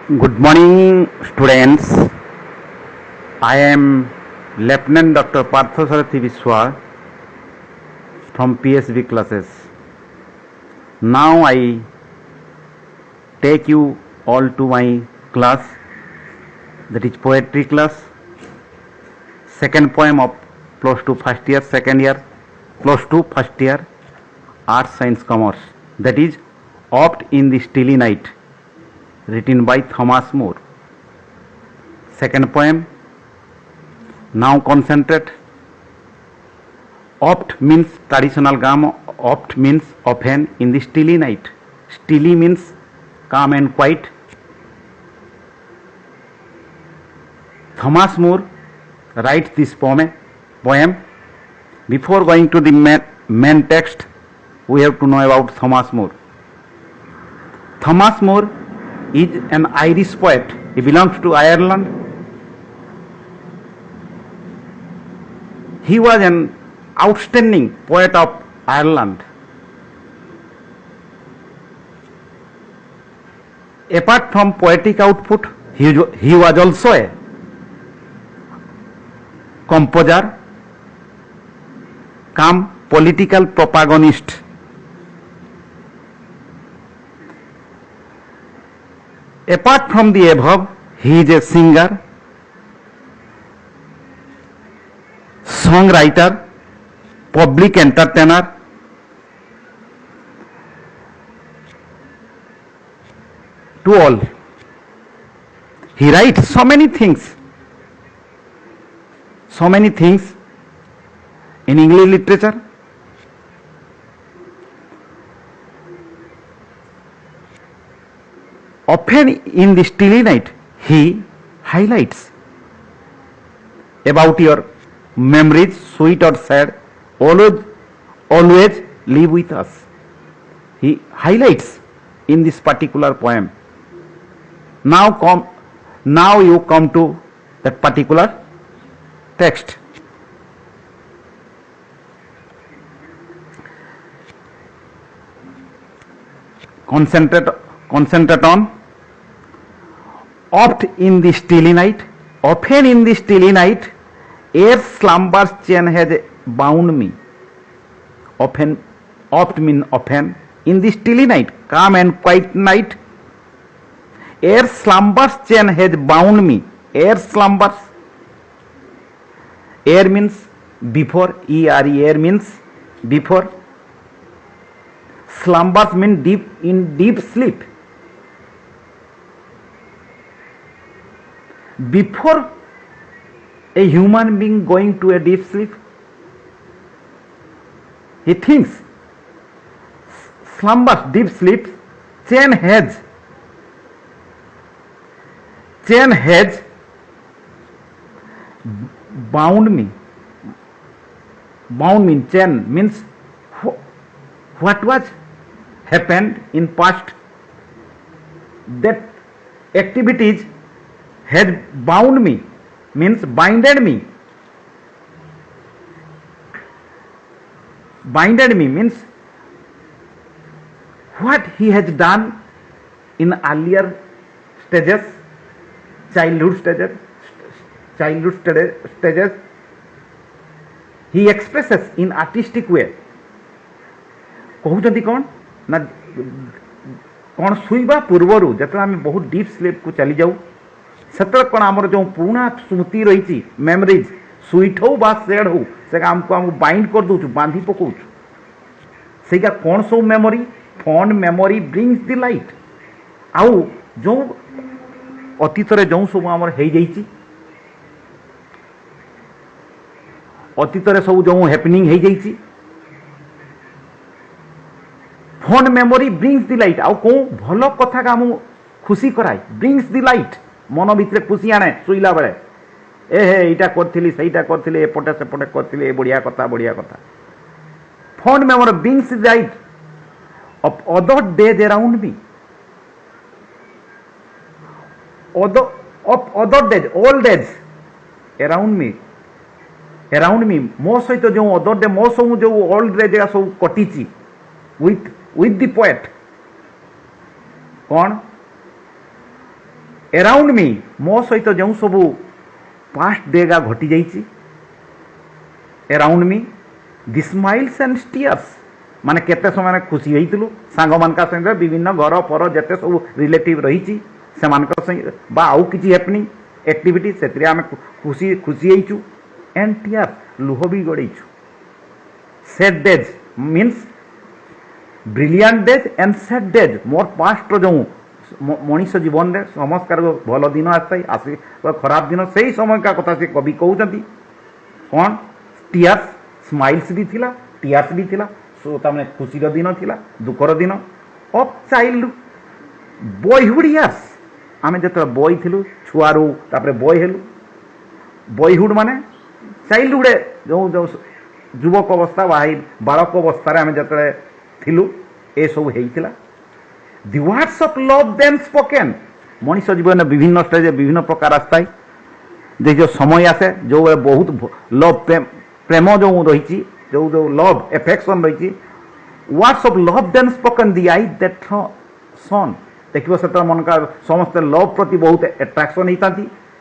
Good morning, students. I am Lieutenant Dr. Parthasarathi Biswa from PSB classes. Now I take you all to my class, that is poetry class. Second poem of plus 2 first year, second year, plus 2 first year, Arts, Science, Commerce. That is Oft in the Stilly Night, written by Thomas More. Second poem. Now concentrate. Oft means traditional grammar. Oft means often in the stilly night. Stilly means calm and quiet. Thomas More writes this poem. Before going to the main text, we have to know about Thomas More. Thomas More is an Irish poet. He belongs to Ireland. He was an outstanding poet of Ireland. Apart from poetic output, he was also a composer, cum political propagandist. Apart from the above, he is a singer, songwriter, public entertainer, to all. He writes so many things in English literature. Often in the stilly night, he highlights about your memories, sweet or sad, always live with us. He highlights in this particular poem. Now you come to that particular text. Concentrate on. Oft in the stilly night, often in the stilly night, ere slumber's chain has bound me. Often, oft mean often, in the stilly night, calm and quiet night, ere slumber's chain has bound me. Ere slumbers, ere means before, E-R-E, ere means before. Slumbers mean deep sleep. Before a human being going to a deep sleep, he thinks, slumbers, deep sleep, chain has bound me. Bound means chain means what was happened in past, that activities had bound me, means binded me. Binded me means what he has done in earlier stages, childhood stages, he expresses in artistic way. कहते कौन ना कौन शुवा पूर्वर जो आम बहुत deep sleep को चली जाऊ से कौन आमर जो पुराणा स्मृति रही मेमोरीज स्वीट हो बा सेड हो से आमको बाइंड कर दौचु बांधी पकाऊ से कौन सब memory fund memory brings the light आउ जो अतीत जो सब आमर हो जाइए अतीत सब जो हैपनिंग हो जाइए fund memory brings the light आउ कौ भल कथा का आम खुशी कराए ब्रिंग्स द लाइट मन भितर खुशी आने शुईला बेले ए हे यहाँ करी से एपटे सेपटे करी बढ़िया कथा fund memory brings the light of other days around me of other days old days around me मो सहित जो अदर डे मो सब जो ओल्ड डेज सब कटी with the poet कौन एराउंड मी मो सहित जो सबू पास्ट डेगा घटी जाइए around me the smiles and tears माने केते समय खुशी होइतिलु सांग मानका संगे विभिन्न घर पर जेते सब रिलेटिव रही से मानक संगे बा आउ किछि हैपनिंग एक्टिविटी से आम खुशी खुशी होइछु एंड टीयर्स लुह भी गड़ेछु sad days means brilliant days and sad days more past जो मनीष जीवन में समस्त भल दिन आस खराब दिन से ही समय का कथा से कवि कहते कौन टीयर्स स्माइल्स भी थिला टीयर्स भी थिला सो तमने खुशी दिन थिला दुखर दिन ऑफ चाइल्ड बॉयहुड इयर्स आम जो बॉय थिलु छुआरू तापर बॉय हेलु बॉयहुड माने चाइल्डहुड जो जो युवक अवस्था बालक अवस्था आम जो थिलु ए सब हेइतिला the words of love then spoken मनीष जीवन विभिन्न स्टेज विभिन्न प्रकार आसता है जो समय आसे जो बहुत लव प्रेम जो रही जो जो लव एफेक्शन रही words of love then spoken the eye that sun देखिए से मन का समस्त लव प्रति बहुत एट्राक्शन होता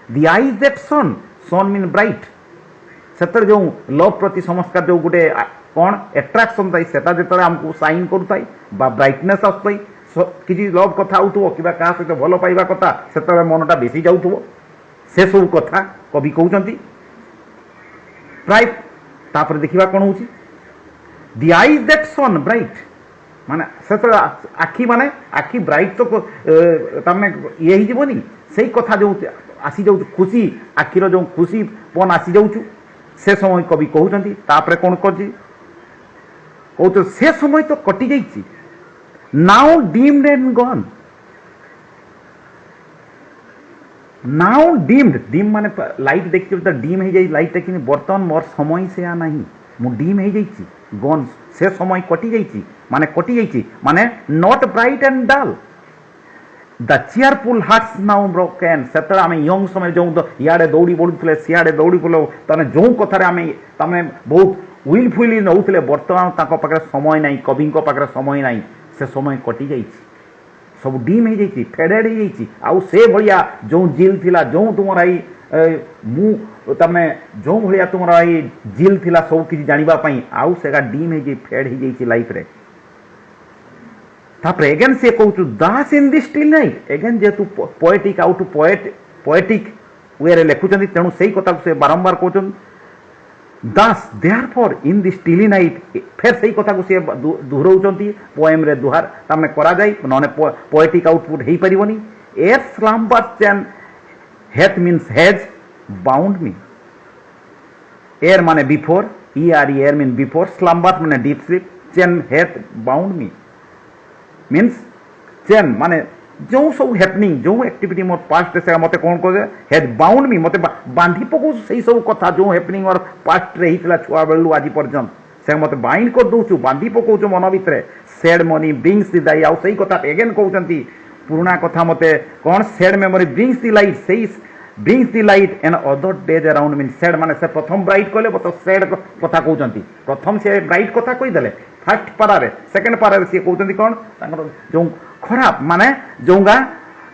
the eye that sun sun mean bright से जो लव प्रति समस्त जो गोटे कौन एट्राक्शन थाई से जो आमको साइन करूँ ब्राइटनेस आसुई किसी लव कथा हो कि क्या सहित भल पाइबा कथा से मनटा बेसी जाऊ से सब कथा कवि कहते प्राय तापर देखा कौन हो दि आईज दैट सन ब्राइट माने से आखि माने आखि ब्राइट तो तमें ये जीवनी से कथा जो आसी जाऊ खुशी आखिर जो खुशी पन आसी जाऊँ से समय कवि कहते तापर कौन कर से समय तो कटि जाइए now dimmed and gone now dimmed dim माने लाइट देखिए तो डीम हो जाए लाइट देखिए बर्तमान मोर समय से आ नहीं मु डीम हो जाइए गन से समय कटि जाइए माने कटि जाइए माने not bright and dull the cheerful hearts now broken से आम यंग समय जो इे दौड़ी बढ़ुले सियाड़े दौड़ी पड़ो तमें जो कथार आम तमें बहुत विलफुली नौले बर्तमान पाखे समय ना कवि पाखे समय ना से समय कटि जाइए सब डीम हो जाइए फेडेड हो जाइए आउ से भाया जो जिल थिला जो तुम आई मु तमें जो भाया तुम आई जिल थिला सब किसी जानापी आउ से डीम हो फेड हो जाइए लाइफ रे तापर एगेन से कहूँ thus in the still night again जेहेतु पोएटिक आउट पोएटिक वे लिखुं तेणु से कथा से बारंबार कहते thus therefore in the stilly night फिर से कथा को सी दोहराउछंती पोएम रे दुहार तमें करा जाय नने पोएटिक आउटपुट हेई परिबनी एर स्लम्बर चैन हेथ मीन्स हेज बाउंड मी एर माने बिफोर एर मीन बिफोर स्लम्बर माने डीप स्लीप चैन हेथ बाउंड मी मीन्स चैन माने जो सब हैपनिंग जो एक्टिविटी मोर पास्ट से मत कौन कहे हेड बाउंड मी मत बांधी पकौ से सब कथा जो हैपनिंग और पास्ट रे हितला छुआ बेलु आज पर्यंत से मत बाइंड कर दउछु बांधी पकौ मन भितर सैड मनी ब्रिंग्स द दाई आउ सही कथा एगेन कहउचंती पुराना कथा मते कौन sad memory brings the light सही brings the light and other days around mean sad माने से प्रथम ब्राइट कहले बत सैड कथा कहउचंती प्रथम से ब्राइट कथा कहि देले फर्स्ट पारे सेकंड पारे से कहउचंती कौन जो खराब माने जोंगा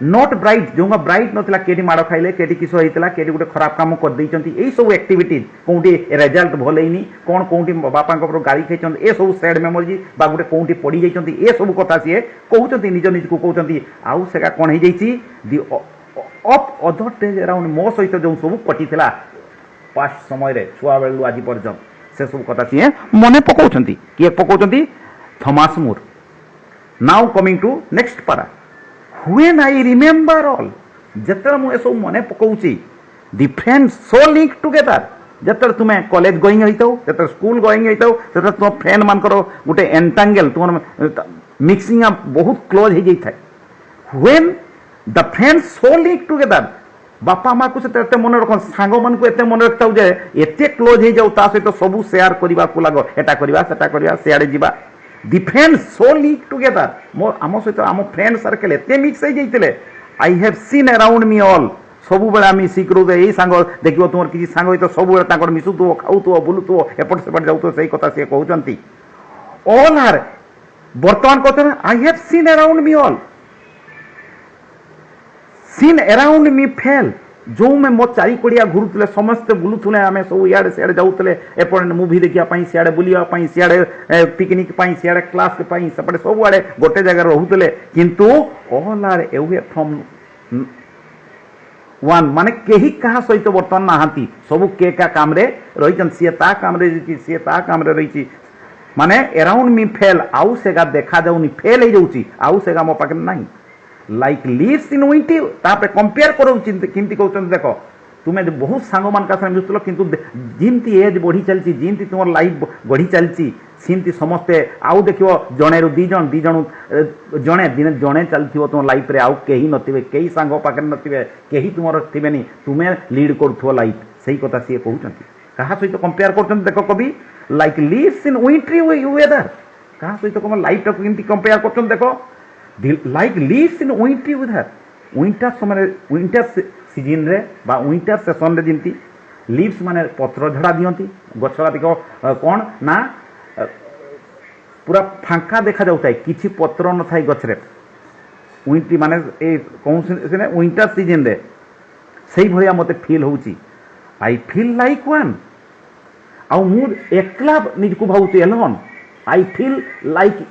नॉट ब्राइट जोंगा ब्राइट नथिला केटी माड़ खाइले केटी किस होइतला केटी गुटे खराब काम कर दैचंती ए सब एक्टिविटीज कोंटी रिजल्ट भल हैनी कोन कोंटी बापा को गाड़ी खाइचंत ए सब सैड मेमोरी बा गुटे कोंटी पड़ी जाइचंती ए सब कथा से कहउचंती निज निज को कहउचंती आउ सेका कोन हे जाइची दि ऑफ अदर डेज अराउंड मो सहित जो सब कटिथिला पास्ट समय रे छुआ बेलु आज पर्यंत से सब कथा से मने पकाउचंती किए पकाउचंती Thomas Moore now coming to next para when I remember all जतरा मु सब मने पकाउची the friends so link together जतरा तुमे कॉलेज गोइंग होइतो जतरा स्कूल गोइंग होइतो जतरा तुम फ्रेंड मान करो गुटे एंटांगल तुम मिक्सिंग अप बहुत क्लोज हो जाई थाए when the friends so link together बापा माँ को से मन रख सांग मान को एत मन रखता जे एते क्लोज हो जाऊ ता सहित सब शेयर करबा को लागो एटा करबा सेटा करबा सियाड़े जीवा the friends so link together more आम सहित आम फ्रेंड सर्कल एते मिक्स हो जाइतिले I have seen around me all सब बेले आम शिखरू यही सांग देखो तुम किसी सांग तो सब बेले मिशुथो खाऊथो बुलुथो एपट सेपट जाऊथो से कथा सी कहते ऑल आर बर्तमान कहते आई have seen around me all scene around me fail जो मैं मो चारि कोड़िया घुरुले समस्ते बुलुले आम सब इे सियाड़े जाऊे एपटे मुवी देखा सियाड़े बुलापी सियाड़े पिकनिक सियाड़े क्लास सेपटे सब आड़े गोटे जगह रोते किंतु all are away from one माने कहीं क्या सहित बर्तमान नहांती सब के का काम रे रही सी ता काम रे सी ता काम रे रही माने अराउंड मी फेल आउ सेगा देखा जाऊनी फेल हो जाऊँगी आउ सेगा मो पाखे नहीं लाइक लीव्स इन विंटी तापर कंपेयर करो किंती कहते देख तुम्हें बहुत सांग मान का मिलुल किंतु जिमती एज बढ़ी चलती जिमती तुम लाइफ बढ़ी चलती सेमती समस्ते आउ देख जड़े रु दी जन जड़े दिन जड़े चलती तुम लाइफ रे आउ कहीं नथिबे कई सांग पाखे नथिबे कहीं तुम थे तुम्हें लीड करुव लाइफ सही कथा सी कहते क्या सहित कंपेयर कर देख कवि like leaves in wintry weather क्या सहित कम लाइफ टाक केमती कंपेयर कर देख like leaves in wintry weather winter समय विंटर सीजन रे बा विंटर सेसन रे जमती लीव्स माने पत्र झड़ा दियंती गछला दिक कौन ना पूरा फांका देखा जाउता है किछि पत्र न थाई गछरे विंट्री माने ए कौन से विंटर सीजन रे सही भलिया मते फील होउची आई फील लाइक वन आउ मु एकला निज को भाउती alone I feel like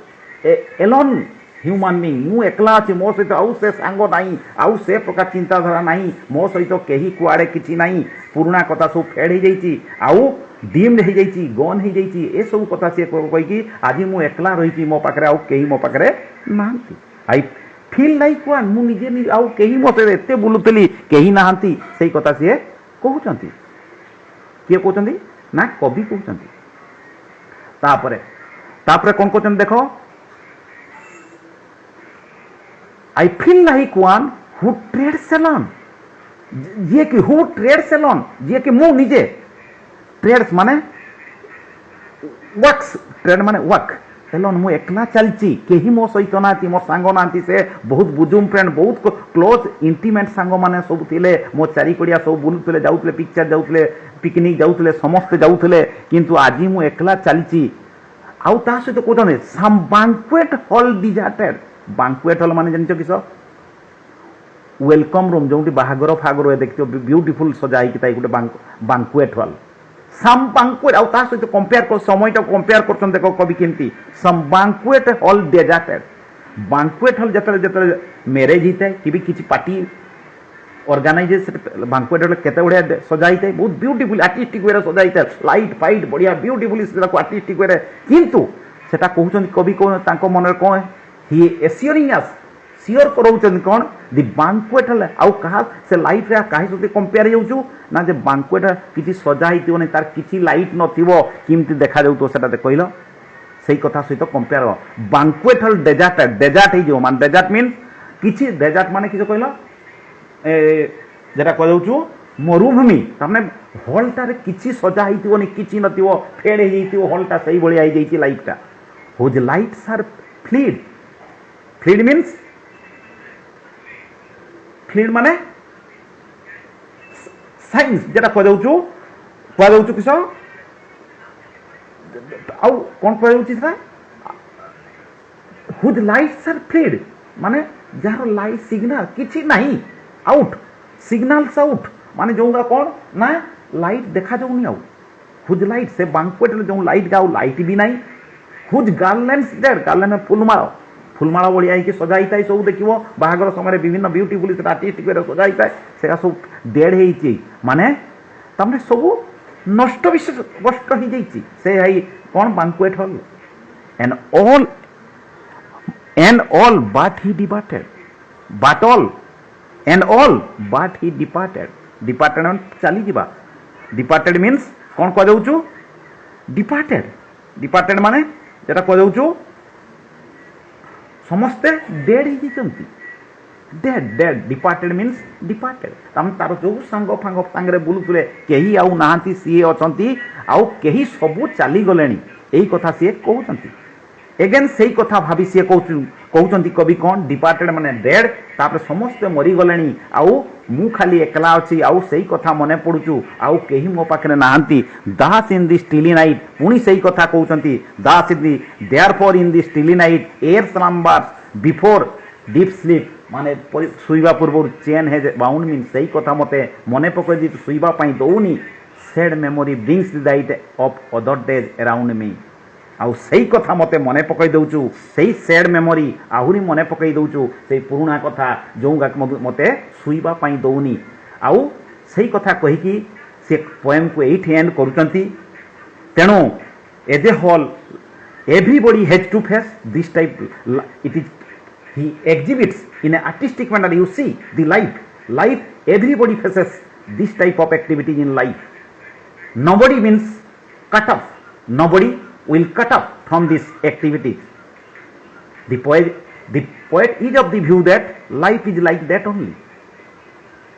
alone human being मु एकला अच्छी मो सहित आउ से सांग नहीं आउ से प्रकार चिंताधारा नहीं मो सहित कहीं कुआड़े किसी नहीं पुराणा कथा सब फेड हो जाइए आउ डीम्ड हो जाइए गन हो जाइए ए सब कथा सी कहीकि आज मु एकला रही मो पाखे आउ कहीं मो पाखे ना आई फील लाइक वन मु निजे आउ कहीं मत एत बुलुली कहीं नहांती से कथा सी कहते किए कहते ना कवि कहते तापरे कौन कहते देख I feel like one who trades alone ये कि who trades alone ये कि मु निजे ट्रेड्स माने वर्क्स ट्रेड माने वर्क alone मु एकला चलची केही मो सहित नाती मो सांग नाती से बहुत बुजुम फ्रेंड बहुत क्लोज इंटीमेट सांग माने सब थिले मो चारि कोड़िया सब बुलुतले जाउतले पिक्चर जाउतले पिकनिक जाउतले समस्त जाउतले किंतु आजी मु एकला चलची आउ ता सहित कोदने सम बैंक्वेट हॉल डिजार्टेड बैंक्वेट हॉल माने जानछ किस वेलकम रूम जो बाहागर फागर देखो ब्यूटीफुल सजाई गोटे बैंक्वेट हॉल सम बैंक्वेट आउ ता सहित कंपेयर कर समयटा कंपेयर करछन देखो कवि केमती some banquet hall deserted banquet hall जतले मैरेज होता है कि किसी पार्टी ऑर्गेनाइज बैंक्वेट हॉल केते बढ़िया सजाई था बहुत ब्यूटीफुल आर्टिस्टिक वे सजाई था लाइट फाइट बढ़िया ब्यूटीफुल आर्टिस्टिक वे किंतु सेटा कहउछन कवि को तांको मन रे कोन ही एश्योरिंग अस सियोर कराउछन कोन दि बैंक्वेट हॉल आउ कहा से लाइफ रे काहे सते कंपेयर होउछु ना जे बैंक्वेट किछि सजाई थिबो नै तार किछि लाइट नथिबो किमति देखा जाउतो सेटा दे कहिलो सेही कथा सहित कंपेयर बैंक्वेट हॉल डेजर्ट हे जो मान डेजर्ट मींस किछि डेजर्ट माने किछि कहिलो जेटा कहउछु मरुभूमि तामने हॉलटा रे किछि सजा हिथिबो नै किछि नथिबो फेड हे हिथिबो हॉलटा सही बळी आइ जैछि लाइफटा whose lights are fled means fled माने साइंस जेटा कहउछु किस आउ कौन कहउछि सेटा हुज लाइट्स आर फ्लीड माने जार लाइट सिग्नल किछि नहीं आउट सिग्नल्स आउट माने जोगा कौन ना लाइट देखा जाउनी आउ हुज लाइट से बैंक्वेट जो लाइट गाउ लाइट भी नहीं हुज गार्लैंड्स देयर गार्लैंड में फुलमाला बढ़िया कि सजाई था सब देखो बाहागर समय विभिन्न ब्यूटीफुल आर्टिस्टिक वे सजाई था से सब डेड हो माने तमने सब नष्ट विशेष कष्ट हो जाइए से है कौन banquet hall and all but he departed but all and all but he departed चली जा डिपार्टेड मीन्स कौन कहु डिपार्टेड माने जेटा कहु समस्ते डेड होती डेड डिपार्टेड मीन्स डिपार्टेड तार जो सांग फांग सांगे बुलुले कहीं आउ नहांती सी अच्छी आउ कहीं सबू चली गले यही कथा सी कहते एगेन से कथा भाभी सी कहते कवि कौन डिपार्टेड माने डेड तापर समस्ते मरीगले आउ मु खाली एकला अच्छी आउ से कथा मन पड़ुचु आउ कहीं मो पाखे नहांती दास इन दि स्टिली नाइट पुणी से कथा कहते thus in the therefore in the stilly night ere slumbers before deep sleep माने शुवा पूर्व चेन है बाउंड मीन सही कथा मते मने पकई शुवा दौनी said memory brings the light of other days around me आउ सही कथा मते मने पकई दउचु सही सेड मेमोरी आहुरी मने पकई दउचु सही पुराना कथा जो मते शुवा दौनी आउ सही कथा कही कि से पोएम को एठी एंड करूचंती तेणु as a whole everybody has to face this type it is he exhibits in an artistic manner you see the life everybody faces this type of activities in life nobody means cut off nobody will cut off from this activity the poet is of the view that life is like that only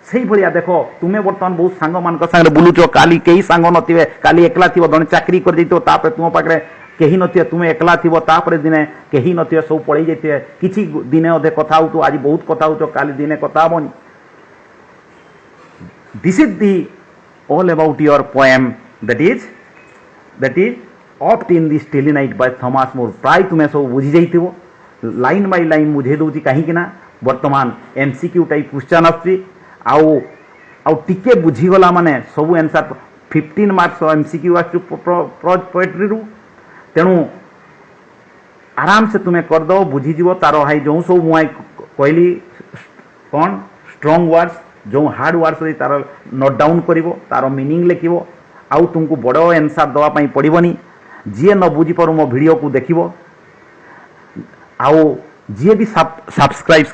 ସେଇ ଭଳିଆ ଦେଖ ତୁମେ ବର୍ତ୍ତମାନ ବହୁତ ସାଙ୍ଗମାନଙ୍କ ସାଙ୍ଗରେ ବୁଲୁଛ କାଲି କେହି ସାଙ୍ଗ ନଥିବେ କାଲି ଏକଲା ଥିବ ଜଣେ ଚାକିରି କରିଦେଇଥିବ ତାପରେ ତୁମ ପାଖରେ କେହି ନଥିବେ ତୁମେ ଏକଲା ଥିବ ତାପରେ ଦିନେ କେହି ନଥିବେ ସବୁ ପଳେଇ ଯାଇଥିବେ କିଛି ଦିନେ ଅଧେ କଥା ହେଉଥିବ ଆଜି ବହୁତ କଥା ହେଉଛ କାଲି ଦିନେ କଥା ହେବନି this is the all about your poem that is oft in the stilly night by Thomas Moore ପ୍ରାୟ ତୁମେ ସବୁ ବୁଝି ଯାଇଥିବ ଲାଇନ୍ ବାଇ ଲାଇନ୍ ବୁଝେଇ ଦେଉଛି କାହିଁକି ନା ବର୍ତ୍ତମାନ MCQ ଟାଇପ୍ କ୍ୱେଶ୍ଚନ୍ ଆସୁଛି ଆଉ ଟିକେ ବୁଝିଗଲା ମାନେ ସବୁ ଆନ୍ସର୍ 15 ମାର୍କସ୍ MCQ ଆସୁଛି ପୋଏଟ୍ରିରୁ तेणु आराम से तुम्हें करदो बुझीज तार हाई जो सब मुझे कहली कौन स्ट्रंग वर्ड्स जो हार्ड वर्ड्स तार नोट डाउन कर तार मीनिंग लिख आउ तुमको बड़ आंसर दवाई पड़ोनी जी न बुझीपार मो वीडियो को देख आउ जी भी सब्सक्राइब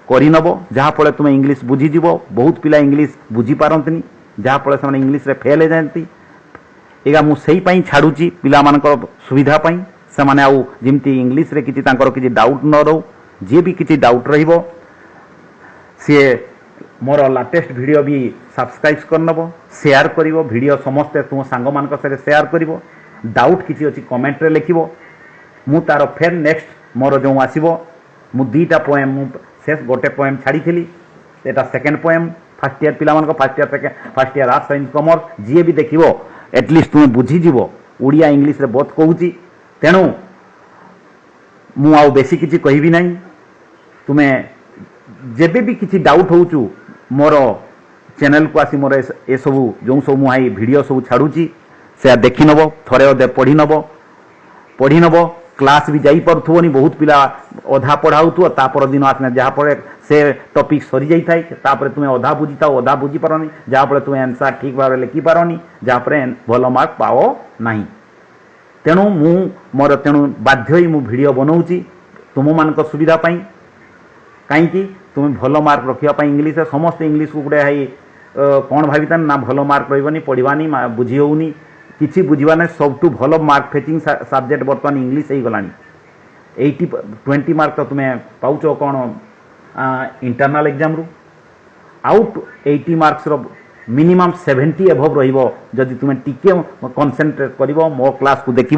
करनब जहाँफल तुम्हें इंग्लिश बुझीज बहुत पिला इंग्लिश बुझीपारती जहाँफल से इंग्लिश रे फेल हो जाती एगा मु सही पाई छाड़ुची पिला मानकर सुविधा पाई से माने आउ जिमती इंग्लिश रे किछि तांकर किछि डाउट न रहो जे भी किछि डाउट रहिबो से मोर लाटेस्ट वीडियो भी सब्सक्राइब करनबो शेयर करिवो वीडियो समस्त तुम सांग मानक साथे शेयर करिवो डाउट किछि अछि कमेंट रे लिखिवो मु तार फेर नेक्स्ट मोर जो आसीबो मु दीटा पोएम मु शेष गोटे पोएम छाड़ीथिली एटा सेकंड पोएम फर्स्ट ईयर पिला मानक first year arts science commerce जी भी देखिवो एटलिस्ट तुम्हें बुझीज ओडिया इंग्लिश रे बहुत कहूँ तेणु मु आउ बेसी किछि कहबी नहीं तुम्हें जेबे भी किछि डाउट होचु मोर चैनल को आसी मोर ए सबू जो सब मुझे वीडियो सब छाड़ुची से देखी नब थरे अधे पढ़ी नब क्लास भी जाई पड़थुनी बहुत पिला अधा पढ़ाऊथु तापर दिन आसने जहाँफल से टॉपिक सरी जाई थाई तापर तुम्हें अधा बुझी था अधा बुझी पारनी जहाँफल तुम्हें आंसर ठीक भाव लिखि पारनी जहाँपर भल मार्क पाओ नहीं तेणु मु मोर तेणु बाध्य ही मु वीडियो बनाऊँगी तुम मान सुविधा पाई कहीं तुम्हें भल मार्क रखापी इंग्लिश समस्त इंग्लिश को गोटे हाई कौन भावी ना भल मार्क रही पढ़वानी बुझी होनी किसी बुझा ना सबठू भल मार्क फेचिंग सब्जेक्ट बर्तमान इंग्लिश हो गला 20 मार्क तो तुम्हें पाच कौन इंटरनल एग्जाम रु आउट 80 मार्क्स मिनिमम 70 एभव रही तुम्हें टिके कनसेंट्रेट कर मो क्लास को देख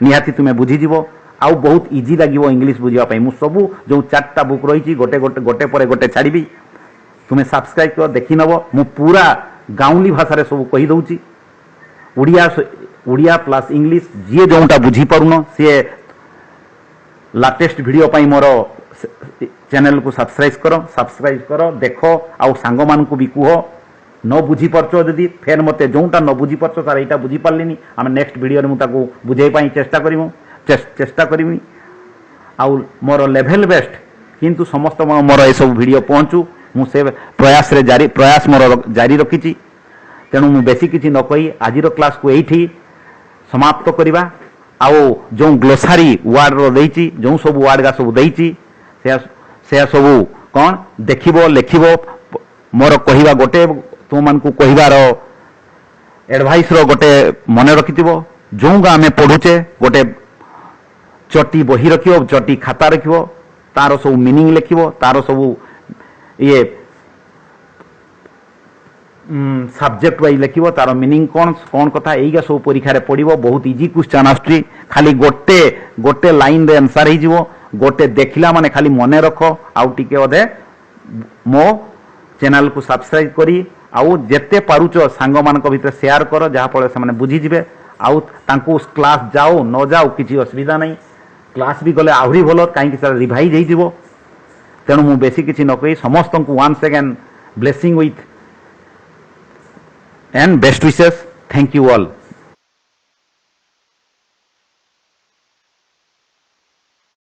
निहाती तुम्हें बुझीज आउ बहुत इजी लगे इंग्लिश बुझापी मुझ सबू जो 4टा बुक रही गोटे गोटे गोटे पर गोटे छाड़ी तुम्हें सब्सक्राइब कर देखी नब मु पूरा गाँवली भाषा सब कहीदे उड़िया प्लस इंग्लिश जी जोटा बुझी पारुन सी लाटेस्ट वीडियो पाई मोर चैनल को सब्सक्राइब कर देख आउ सांग मान को भी कह न बुझी पार्छ जदि फेर मते जोटा न बुझी पार्छ सार यहाँ बुझी पार्लिनी आम नेक्स्ट वीडियो मुझे बुझे चेष्टा करी आउ मोर लेवल बेस्ट किंतु समस्त मोर ये सब वीडियो पहुँचू मुझे प्रयास मोर जारी रखी तेणु मु बेसी किसी न कही आज क्लास को यही समाप्त करवा आउ जो ग्लोसारी वार्ड रो जो सब वार्ड का सब से सब कौन देखिबो लिखिबो मोर कहवा गोटे तुम मान को कहबार एडवाइस रो गोटे मन रखिथिबो जो आम पढ़ुचे गोटे चटी बही रखिबो चटी खाता रखिबो तार सब मीनिंग लिखिबो तार सब ये सब्जेक्ट वाइज लिख तार मीनिंग कौन कौन कथा यही सब परीक्षा रे पड़ो बहुत इजी क्वेश्चन आसुची खाली गोटे गोटे लाइन रे आंसर हो गोटे देखला माने खाली मन रख आउ टिके अधे मो चैनल को सब्सक्राइब करी आउ जेते पारुच सांग मान भीतर शेयर कर जहाँफल से बुझीजे आउ तांको क्लास जाओ न जाओ किसी असुविधा नहीं क्लास भी गले आहरी भल कहीं रिभाइज हो ତେଣୁ ମୁଁ ବେଶୀ କିଛି ନ କହି ସମସ୍ତଙ୍କୁ once again blessing with and best wishes. Thank you all.